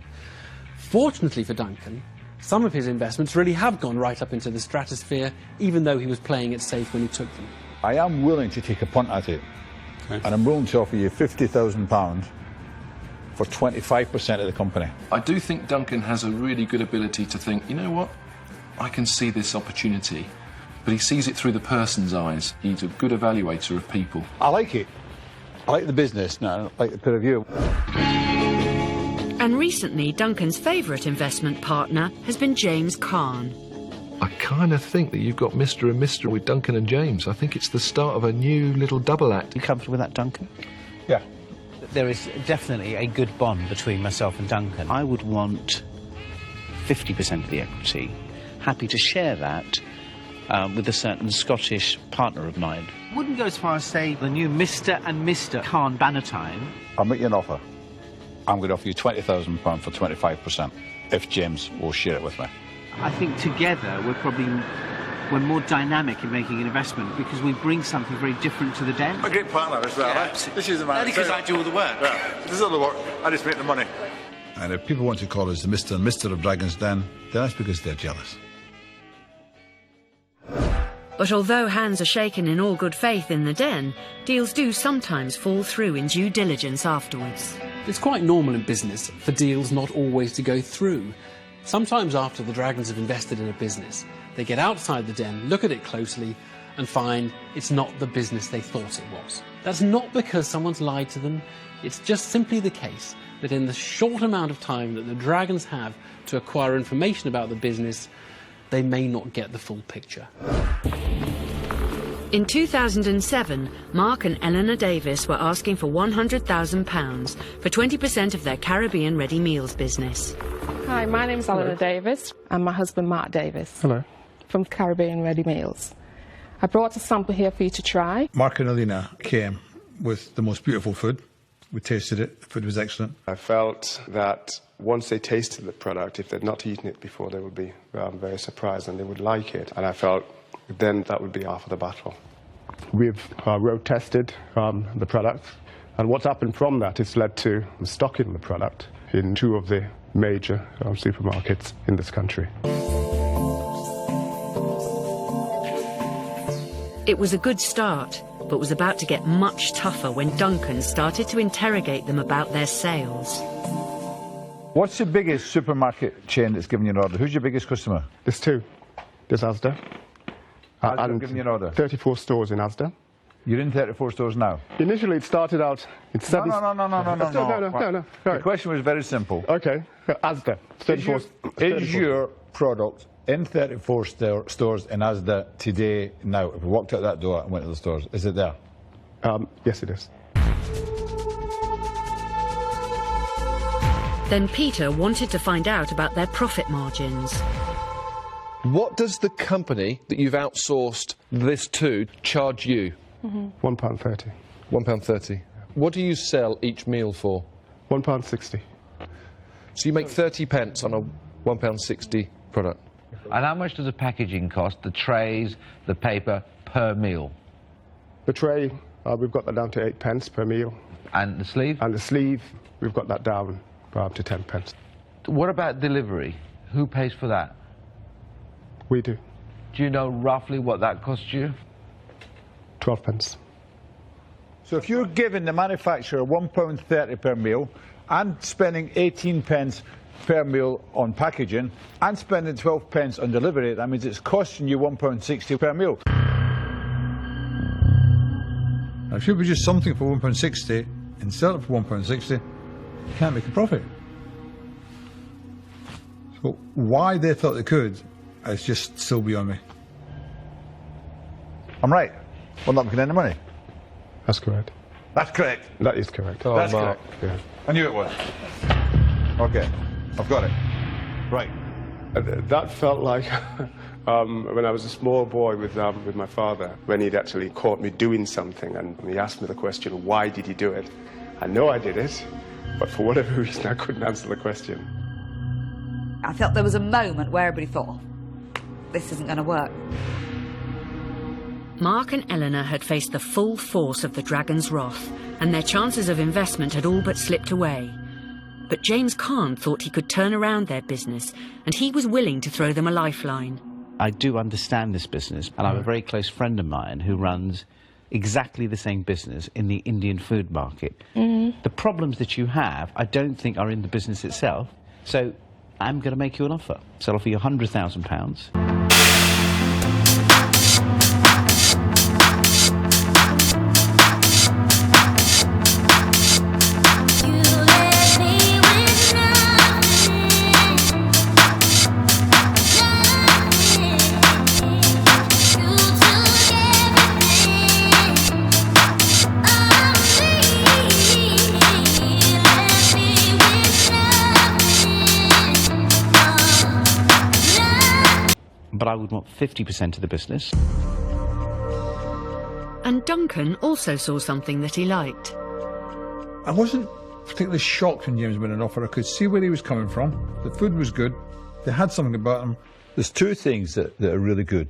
Fortunately for Duncan, some of his investments really have gone right up into the stratosphere, even though he was playing it safe when he took them. I am willing to take a punt at it, and I'm willing to offer you £50,000 for 25% of the company. I do think Duncan has a really good ability to think, you know what, I can see this opportunity, but he sees it through the person's eyes. He's a good evaluator of people. I like it. I like the business, no, I like the pair of you. And recently, Duncan's favourite investment partner has been James Caan. I kind of think that you've got Mr. and Mr. with Duncan and James. I think it's the start of a new little double act. You comfortable with that, Duncan? Yeah. There is definitely a good bond between myself and Duncan. I would want 50% of the equity, happy to share that with a certain Scottish partner of mine. Wouldn't go as far as say the new Mr. and Mr. Caan Bannatyne. I'll make you an offer. I'm going to offer you £20,000 for 25% if James will share it with me. I think together we're more dynamic in making an investment because we bring something very different to the den. A great partner as well. Yeah, This is the man. Only because I do all the work. Yeah, this is all the work. I just make the money. And if people want to call us the Mr. and Mr. of Dragon's Den, then that's because they're jealous. But although hands are shaken in all good faith in the den, deals do sometimes fall through in due diligence afterwards. It's quite normal in business for deals not always to go through. Sometimes after the Dragons have invested in a business, they get outside the den, look at it closely, and find it's not the business they thought it was. That's not because someone's lied to them. It's just simply the case that in the short amount of time that the Dragons have to acquire information about the business, they may not get the full picture. In 2007, Mark and Eleanor Davis were asking for £100,000 for 20% of their Caribbean ready meals business. Hi, my name's Eleanor Davis and my husband Mark Davis. Hello. From Caribbean Ready Meals. I brought a sample here for you to try. Mark and Alina came with the most beautiful food. We tasted it. The food was excellent. I felt that once they tasted the product, if they'd not eaten it before, they would be very surprised and they would like it. And I felt then that would be half of the battle. We've road tested the product, and what's happened from that is led to stocking the product in 2 of the major supermarkets in this country. It was a good start, but was about to get much tougher when Duncan started to interrogate them about their sales. What's the biggest supermarket chain that's given you an order? Who's your biggest customer? There's 2. There's Asda. Asda given you an order? 34 stores in Asda. You're in 34 stores now? Initially, it started out in 7... No. The question was very simple. OK. Asda. 34. Is your product in 34 stores in Asda today, now? If we walked out that door and went to the stores, is it there? Yes, it is. Then Peter wanted to find out about their profit margins. What does the company that you've outsourced this to charge you? £1.30. £1.30. What do you sell each meal for? £1.60. So you make 30 pence on a £1.60 product. And how much does the packaging cost, the trays, the paper, per meal? The tray, we've got that down to 8 pence per meal. And the sleeve? And the sleeve, we've got that down to 10 pence. What about delivery? Who pays for that? We do. Do you know roughly what that costs you? 12 pence. So if you're giving the manufacturer £1.30 per meal and spending 18 pence per meal on packaging and spending 12 pence on delivery, that means it's costing you £1.60 per meal. Now, if you produce something for £1.60 and sell it for £1.60, you can't make a profit. So why they thought they could It's just still beyond me. I'm right. We're not making any money. That's correct. That's correct. That is correct. That's correct. Yeah. I knew it was. Okay, I've got it. Right. That felt like when I was a small boy with my father, when he'd actually caught me doing something, and he asked me the question, why did you do it? I know I did it, but for whatever reason I couldn't answer the question. I felt there was a moment where everybody thought, oh, this isn't going to work. Mark and Eleanor had faced the full force of the dragon's wrath, and their chances of investment had all but slipped away. But James Caan thought he could turn around their business, and he was willing to throw them a lifeline. I do understand this business, and I have a very close friend of mine who runs exactly the same business in the Indian food market. The problems that you have, I don't think are in the business itself, so I'm going to make you an offer. So I'll offer you £100,000. But I would want 50% of the business. And Duncan also saw something that he liked. I wasn't particularly shocked when James made an offer. I could see where he was coming from. The food was good. They had something about them. There's two things that are really good.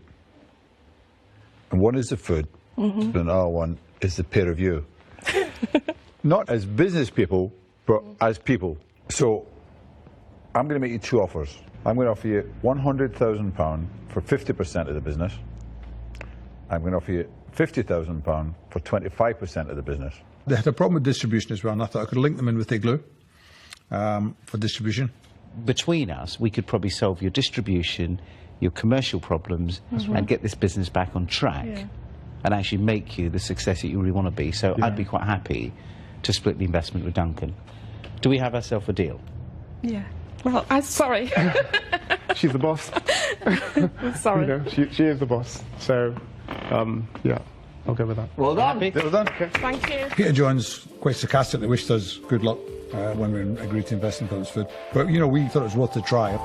And one is the food, and another one is the pair of you. Not as business people, but as people. So I'm going to make you two offers. I'm going to offer you £100,000 for 50% of the business. I'm going to offer you £50,000 for 25% of the business. They had a problem with distribution as well, and I thought I could link them in with Igloo for distribution. Between us, we could probably solve your distribution, your commercial problems, and get this business back on track, and actually make you the success that you really want to be. So I'd be quite happy to split the investment with Duncan. Do we have ourselves a deal? Yeah. Well, I'm sorry. She's the boss. I'm sorry. You know, she is the boss. So, yeah, I'll go with that. Well done. Well done. Okay. Thank you. Peter Jones quite sarcastically wished us good luck when we agreed to invest in Phillips Food. But, you know, we thought it was worth the try.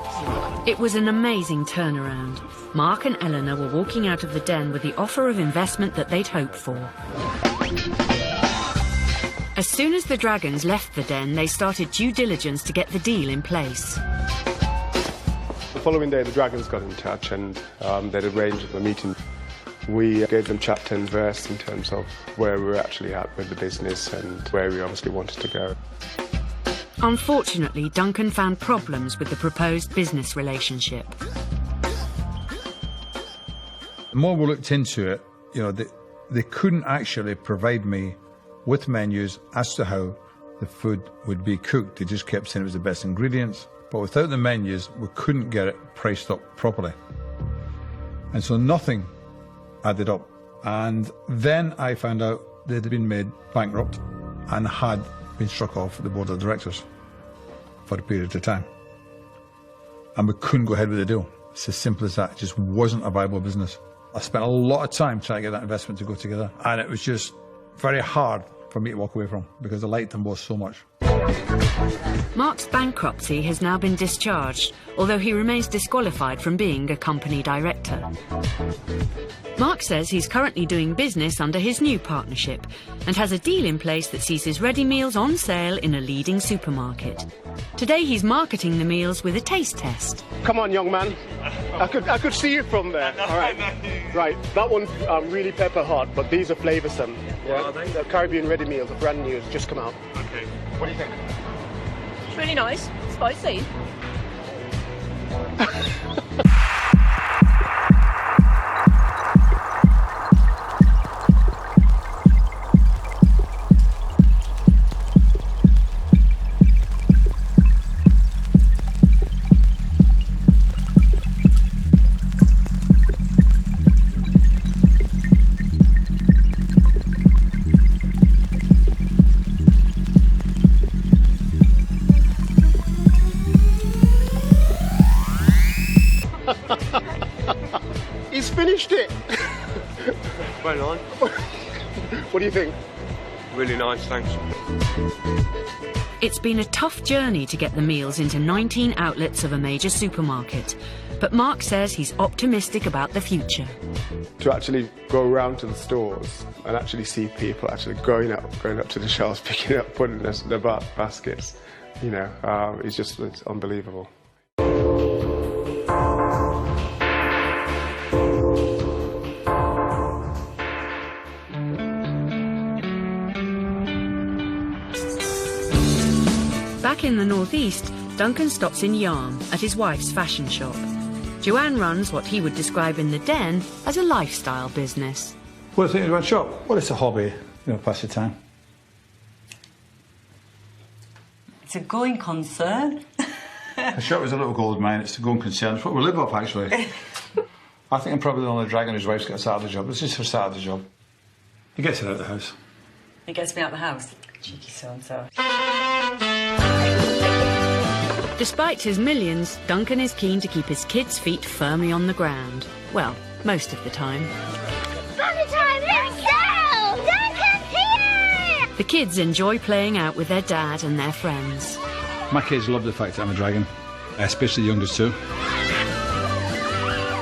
It was an amazing turnaround. Mark and Eleanor were walking out of the den with the offer of investment that they'd hoped for. As soon as the dragons left the den, they started due diligence to get the deal in place. The following day, the dragons got in touch and they'd arranged a meeting. We gave them chapter and verse in terms of where we were actually at with the business and where we obviously wanted to go. Unfortunately, Duncan found problems with the proposed business relationship. The more we looked into it, you know, they couldn't actually provide me with menus as to how the food would be cooked. They just kept saying it was the best ingredients, but without the menus, we couldn't get it priced up properly. And so nothing added up. And then I found out they'd been made bankrupt and had been struck off the board of directors for a period of time. And we couldn't go ahead with the deal. It's as simple as that. It just wasn't a viable business. I spent a lot of time trying to get that investment to go together, and it was just very hard for me to walk away from because I liked them both so much. Mark's bankruptcy has now been discharged, although he remains disqualified from being a company director. Mark says he's currently doing business under his new partnership and has a deal in place that sees his ready meals on sale in a leading supermarket. Today he's marketing the meals with a taste test. Come on, young man. I could see you from there. All right. Right, that one's really pepper hot, but these are flavoursome. Yeah? The Caribbean ready meals are brand new, it's just come out. Okay. What do you think? It's really nice. Spicy. very nice. What do you think? Really nice, thanks. It's been a tough journey to get the meals into 19 outlets of a major supermarket, but Mark says he's optimistic about the future. To actually go around to the stores and actually see people actually going up to the shelves, picking up, putting their baskets, you know, it's unbelievable. Back in the northeast, Duncan stops in Yarm at his wife's fashion shop. Joanne runs what he would describe in the den as a lifestyle business. What do you think about shop? Well, it's a hobby, you know, pass the time. It's a going concern. The shop is a little gold mine, it's a going concern. It's what we live off, actually. I think I'm probably the only dragon whose wife's got a Saturday job. It's just her Saturday job. He gets her out of the house. He gets me out of the house. Cheeky so-and-so. Despite his millions, Duncan is keen to keep his kids' feet firmly on the ground. Well, most of the time. Family time, let's go! Duncan's here! The kids enjoy playing out with their dad and their friends. My kids love the fact that I'm a dragon, especially the youngest two.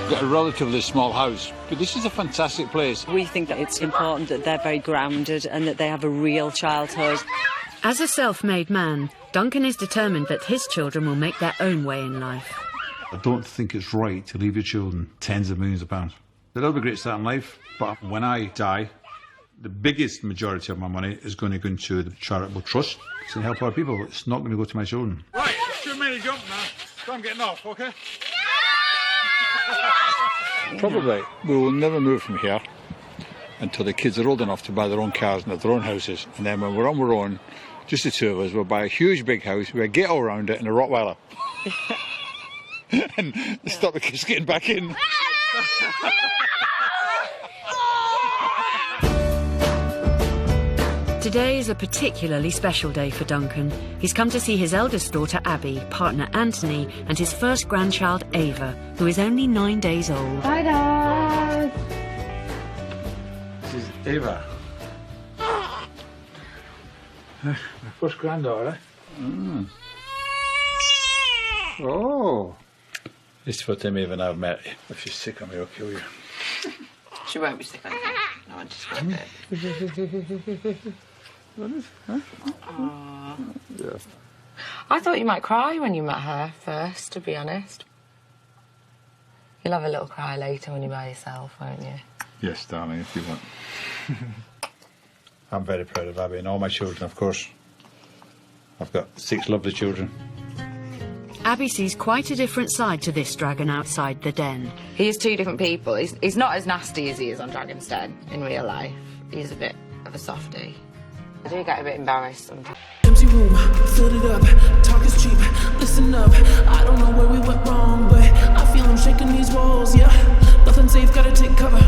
Got a relatively small house, but this is a fantastic place. We think that it's important that they're very grounded and that they have a real childhood. As a self-made man, Duncan is determined that his children will make their own way in life. I don't think it's right to leave your children tens of millions of pounds. It'll be a great start in life, but when I die, the biggest majority of my money is going to go into the charitable trust to help other people. It's not going to go to my children. Right, it's too many jump now, so I'm getting off, OK? Probably we will never move from here until the kids are old enough to buy their own cars and have their own houses. And then when we're on our own, just the two of us, we'll buy a huge big house, we'll get all around it and a Rottweiler. And stop the kids getting back in. Today is a particularly special day for Duncan. He's come to see his eldest daughter Abby, partner Anthony, and his first grandchild Ava, who is only 9 days old. Hi, Dad. This is Ava. My first granddaughter. Mm. Oh. This is the first time Ava and I have met. If she's sick on me, I'll kill you. She won't be sick on you. No, I'm just going to. Yeah. I thought you might cry when you met her first, to be honest. You'll have a little cry later when you're by yourself, won't you? Yes, darling, if you want. I'm very proud of Abby and all my children, of course. I've got 6 lovely children. Abby sees quite a different side to this dragon outside the den. He is 2 different people. He's not as nasty as he is on Dragon's Den in real life. He's a bit of a softie. I do get a bit embarrassed sometimes. Empty room, filled it up, talk is cheap, listen up. I don't know where we went wrong, but I feel I'm shaking these walls, yeah. Nothing safe, gotta take cover.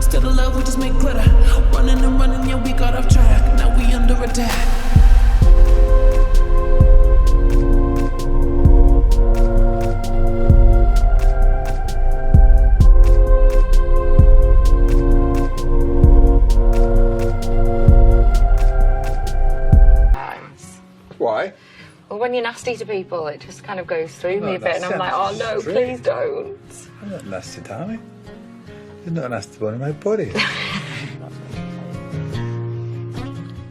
Still of love, we just make glitter. Running and running, yeah, we got off track. Now we under attack. Why? Well, when you're nasty to people, it just kind of goes through me a bit, and I'm like, oh no, please don't. I'm not nasty, darling. You're not a nasty one in my body.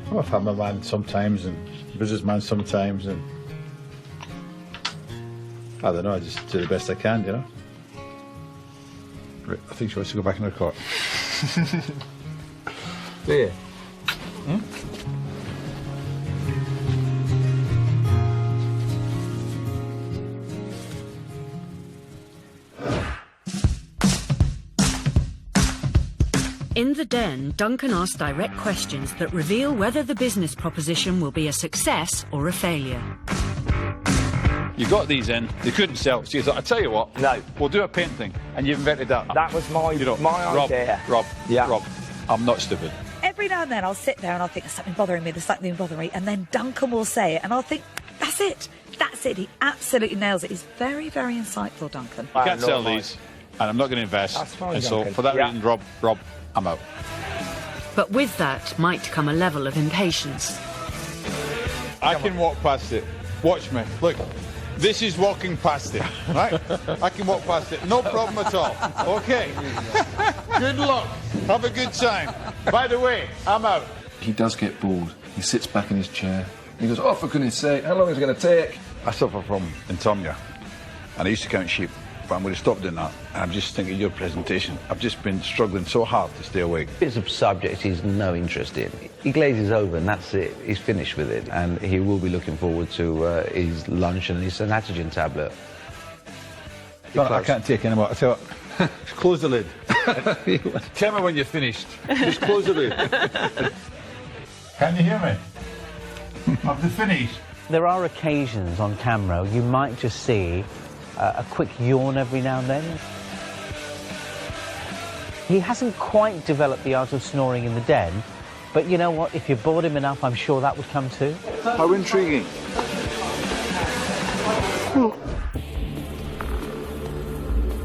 I'm a family man sometimes, and businessman sometimes, and I don't know, I just do the best I can, you know. Right, I think she wants to go back in her cot. Do you? Hmm? In the den, Duncan asks direct questions that reveal whether the business proposition will be a success or a failure. You got these in, they couldn't sell, so you thought, I tell you what, no, we'll do a paint thing, and you invented that. That was my idea. Rob, I'm not stupid. Every now and then I'll sit there and I'll think there's something bothering me, and then Duncan will say it, and I'll think, that's it. He absolutely nails it. He's very, very insightful, Duncan. You can't sell these, and I'm not going to invest, That's fine, and so Duncan. for that reason, Rob, I'm out. But with that might come a level of impatience. I can walk past it. Watch me. Look, this is walking past it, right? I can walk past it. No problem at all. Okay. Good luck. Have a good time. By the way, I'm out. He does get bored. He sits back in his chair. He goes, oh, for goodness sake, how long is it going to take? I suffer from insomnia, and I used to count sheep, but I'm going to stop doing that. And I'm just thinking of your presentation. I've just been struggling so hard to stay awake. It's a subject he's no interest in. He glazes over and that's it. He's finished with it. And he will be looking forward to his lunch and his antigen tablet. I can't take any more. I tell you, just close the lid. Tell me when you're finished. Just close the lid. Can you hear me? Have they finished? There are occasions on camera you might just see a quick yawn every now and then. He hasn't quite developed the art of snoring in the den, but you know what? If you bored him enough, I'm sure that would come too. How intriguing.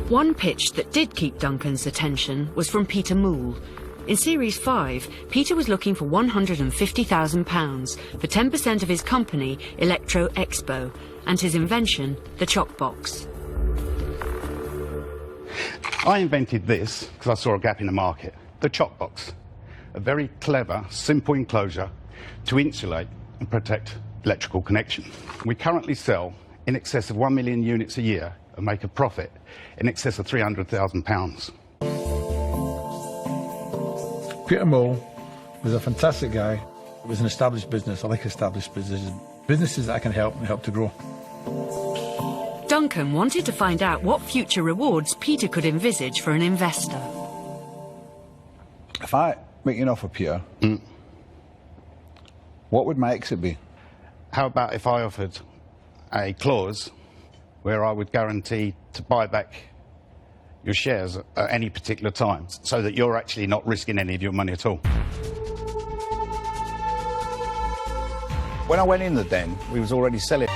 One pitch that did keep Duncan's attention was from Peter Moule. In Series 5, Peter was looking for £150,000 for 10% of his company, Electro Expo, and his invention, the chop box. I invented this because I saw a gap in the market, the chop box. A very clever, simple enclosure to insulate and protect electrical connection. We currently sell in excess of 1 million units a year and make a profit in excess of £300,000. Peter Moule was a fantastic guy. It was an established business. I like established businesses. Businesses that I can help and help to grow. Duncan wanted to find out what future rewards Peter could envisage for an investor. If I make you an offer, Peter, what would my exit be? How about if I offered a clause where I would guarantee to buy back your shares at any particular time, so that you're actually not risking any of your money at all? When I went in the den, we was already selling.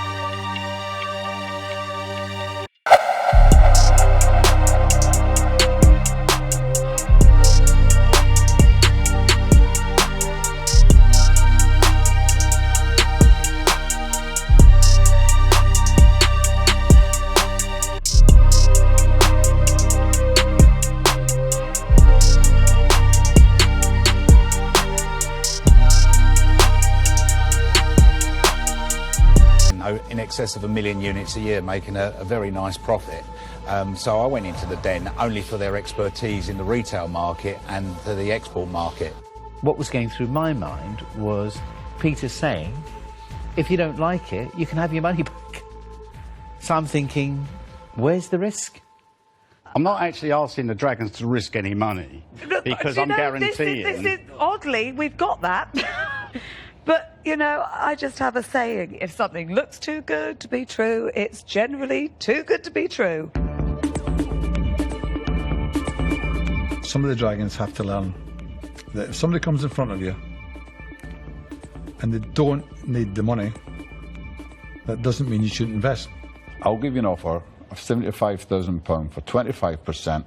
In excess of 1 million units a year, making a very nice profit. So I went into the den only for their expertise in the retail market and the export market. What was going through my mind was Peter saying, if you don't like it, you can have your money back. So I'm thinking, where's the risk? I'm not actually asking the Dragons to risk any money, because I'm guaranteeing... This is oddly, we've got that. But, you know, I just have a saying, if something looks too good to be true, it's generally too good to be true. Some of the Dragons have to learn that if somebody comes in front of you and they don't need the money, that doesn't mean you shouldn't invest. I'll give you an offer of £75,000 for 25%, and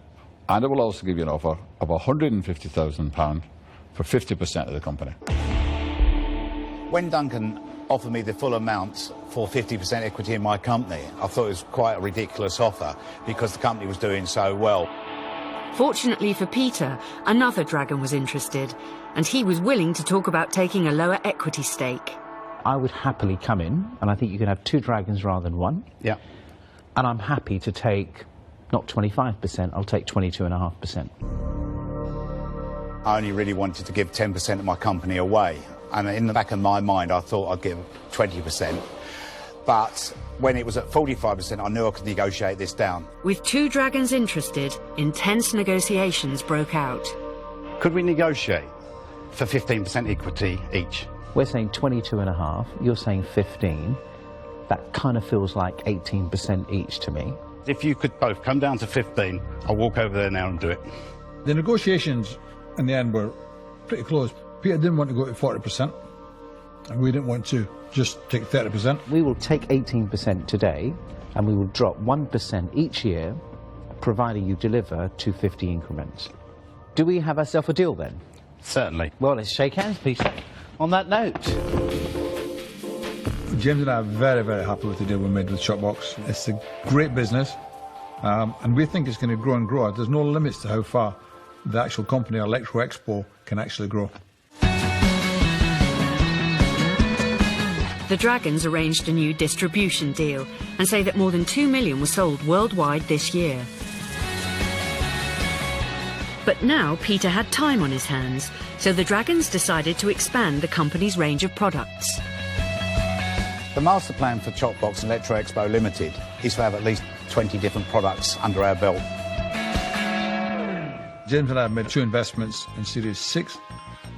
I will also give you an offer of £150,000 for 50% of the company. When Duncan offered me the full amount for 50% equity in my company, I thought it was quite a ridiculous offer because the company was doing so well. Fortunately for Peter, another Dragon was interested, and he was willing to talk about taking a lower equity stake. I would happily come in, and I think you can have 2 Dragons rather than 1. Yeah. And I'm happy to take, not 25%, I'll take 22.5%. I only really wanted to give 10% of my company away. And in the back of my mind, I thought I'd give 20%. But when it was at 45%, I knew I could negotiate this down. With 2 Dragons interested, intense negotiations broke out. Could we negotiate for 15% equity each? We're saying 22.5, you're saying 15. That kind of feels like 18% each to me. If you could both come down to 15, I'll walk over there now and do it. The negotiations in the end were pretty close. Peter didn't want to go to 40%, and we didn't want to just take 30%. We will take 18% today, and we will drop 1% each year, providing you deliver 250 increments. Do we have ourselves a deal then? Certainly. Well, let's shake hands, Peter. On that note. James and I are very, very happy with the deal we made with Chopbox. It's a great business, and we think it's going to grow and grow. There's no limits to how far the actual company, Electro Expo, can actually grow. The Dragons arranged a new distribution deal and say that more than 2 million were sold worldwide this year. But now Peter had time on his hands, so the Dragons decided to expand the company's range of products. The master plan for Chopbox and Electro Expo Limited is to have at least 20 different products under our belt. James and I have made 2 investments in Series 6,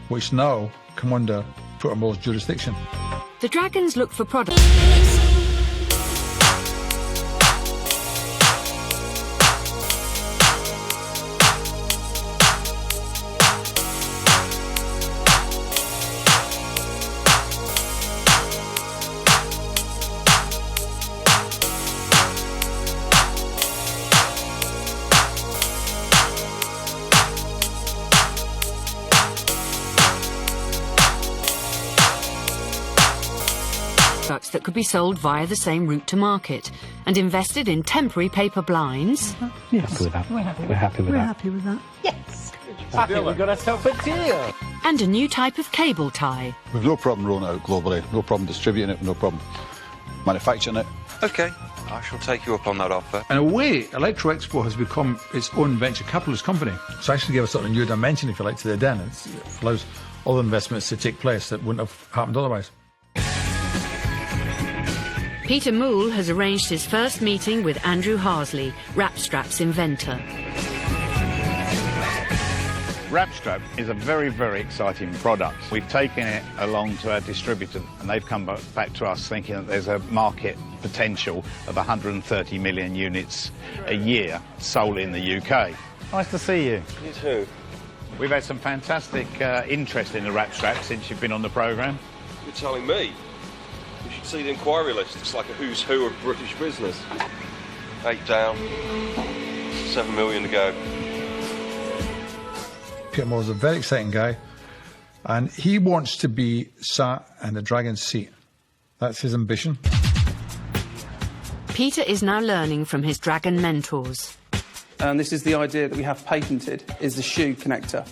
which now come under Protocol's jurisdiction. The Dragons look for products that could be sold via the same route to market, and invested in temporary paper blinds. Yes, we're happy with that. happy with that. Yes. I think we've got ourselves a deal. And a new type of cable tie. We've no problem rolling it out globally, no problem distributing it, no problem manufacturing it. OK, I shall take you up on that offer. In a way, Electro Expo has become its own venture capitalist company. So actually give a sort of new dimension, if you like, to the den. It allows other investments to take place that wouldn't have happened otherwise. Peter Moule has arranged his first meeting with Andrew Harsley, Wrapstrap's inventor. Wrapstrap is a very, very exciting product. We've taken it along to our distributor and they've come back to us thinking that there's a market potential of 130 million units a year solely in the UK. Nice to see you. You too. We've had some fantastic interest in the Wrapstrap since you've been on the programme. You're telling me? You should see the inquiry list. It's like a who's who of British business. 8 down, 7 million to go. Peter Moore's a very exciting guy, and he wants to be sat in the Dragon's seat. That's his ambition. Peter is now learning from his Dragon mentors. And this is the idea that we have patented, is the shoe connector.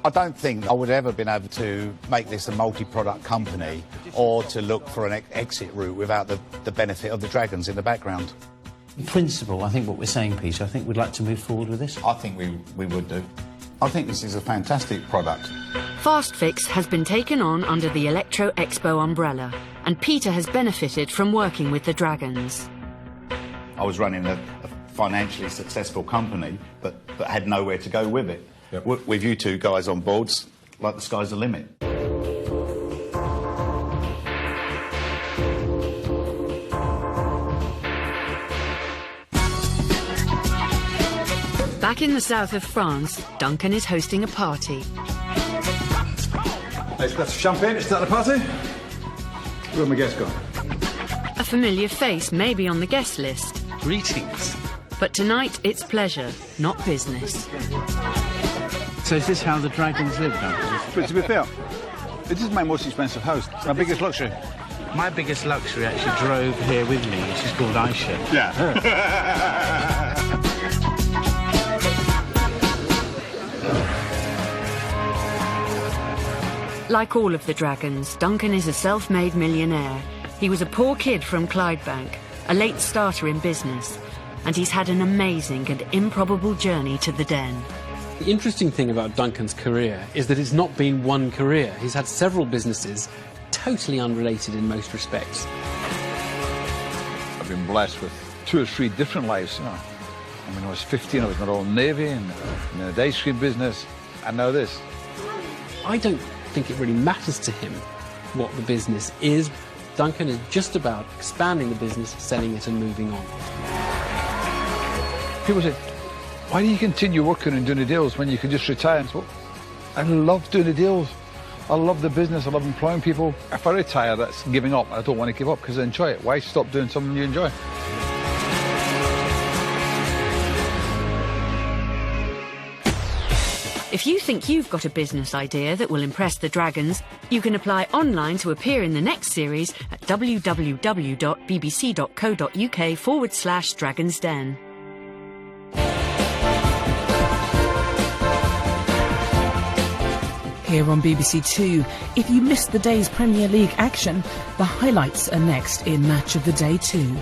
I don't think I would ever have been able to make this a multi-product company or to look for an exit route without the benefit of the Dragons in the background. In principle, I think what we're saying, Peter, I think we'd like to move forward with this. I think we would do. I think this is a fantastic product. Fast Fix has been taken on under the Electro Expo umbrella, and Peter has benefited from working with the Dragons. I was running a financially successful company, but had nowhere to go with it. Yep. With you two guys on boards, like the sky's the limit. Back in the south of France, Duncan is hosting a party. Nice glass of champagne to start the party. Where have my guests gone? A familiar face may be on the guest list. Greetings. But tonight it's pleasure, not business. So is this how the Dragons live now? But to be fair, it is my most expensive house. It's my biggest luxury. My biggest luxury actually drove here with me, which is called Aisha. Yeah. Like all of the Dragons, Duncan is a self-made millionaire. He was a poor kid from Clydebank, a late starter in business, and he's had an amazing and improbable journey to the den. The interesting thing about Duncan's career is that it's not been one career. He's had several businesses, totally unrelated in most respects. I've been blessed with 2 or 3 different lives. You know. I mean, when I was 15, I was in the Royal Navy and in the ice cream business, and now this. I don't think it really matters to him what the business is. Duncan is just about expanding the business, selling it and moving on. People say, why do you continue working and doing the deals when you can just retire? And so, I love doing the deals. I love the business. I love employing people. If I retire, that's giving up. I don't want to give up because I enjoy it. Why stop doing something you enjoy? If you think you've got a business idea that will impress the Dragons, you can apply online to appear in the next series at www.bbc.co.uk/dragonsden. Here on BBC Two, if you missed the day's Premier League action, the highlights are next in Match of the Day 2.